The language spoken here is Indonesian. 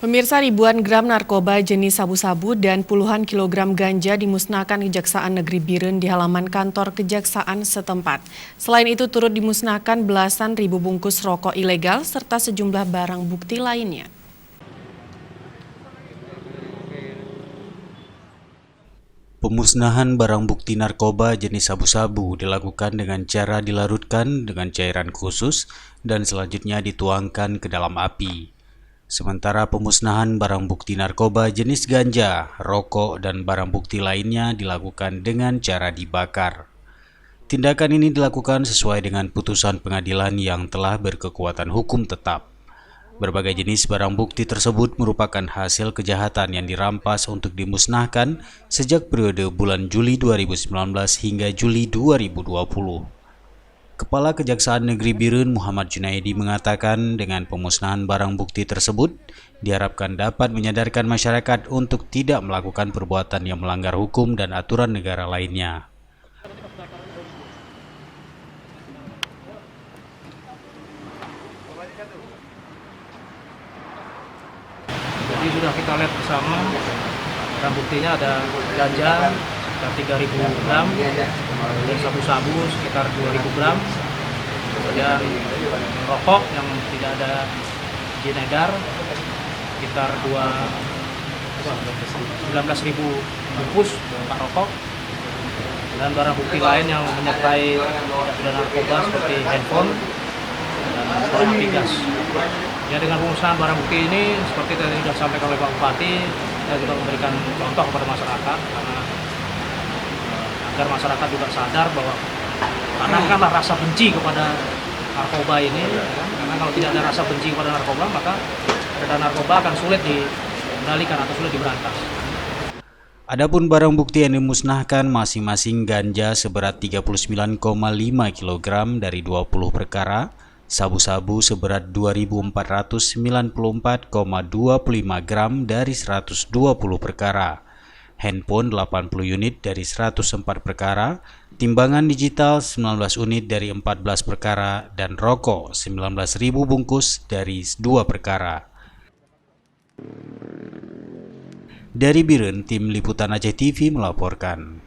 Pemirsa, ribuan gram narkoba jenis sabu-sabu dan puluhan kilogram ganja dimusnahkan Kejaksaan Negeri Biren di halaman kantor Kejaksaan setempat. Selain itu turut dimusnahkan belasan ribu bungkus rokok ilegal serta sejumlah barang bukti lainnya. Pemusnahan barang bukti narkoba jenis sabu-sabu dilakukan dengan cara dilarutkan dengan cairan khusus dan selanjutnya dituangkan ke dalam api. Sementara pemusnahan barang bukti narkoba jenis ganja, rokok, dan barang bukti lainnya dilakukan dengan cara dibakar. Tindakan ini dilakukan sesuai dengan putusan pengadilan yang telah berkekuatan hukum tetap. Berbagai jenis barang bukti tersebut merupakan hasil kejahatan yang dirampas untuk dimusnahkan sejak periode bulan Juli 2019 hingga Juli 2020. Kepala Kejaksaan Negeri Biren Muhammad Junaidi mengatakan dengan pemusnahan barang bukti tersebut diharapkan dapat menyadarkan masyarakat untuk tidak melakukan perbuatan yang melanggar hukum dan aturan negara lainnya. Jadi sudah kita lihat bersama, barang buktinya ada ganja sekitar 3.000 gram, dan sabu-sabu sekitar 2.000 gram, kemudian rokok yang tidak ada izin edar sekitar 19.000 bungkus pakai rokok, dan barang bukti lain yang menyertai tindak narkoba seperti handphone dan korek api gas. Ya, dengan pemusnahan barang bukti ini, seperti tadi sudah disampaikan oleh Pak Bupati, kita juga memberikan contoh kepada masyarakat karena agar masyarakat juga sadar bahwa tanamkanlah rasa benci kepada narkoba ini, karena kalau tidak ada rasa benci kepada narkoba, maka peredaran narkoba akan sulit dikendalikan atau sulit diberantas. Adapun barang bukti yang dimusnahkan masing-masing ganja seberat 39,5 kg dari 20 perkara, sabu-sabu seberat 2.494,25 gram dari 120 perkara, handphone 80 unit dari 104 perkara, timbangan digital 19 unit dari 14 perkara, dan rokok 19.000 bungkus dari 2 perkara. Dari Biren, tim Liputan Aceh TV melaporkan.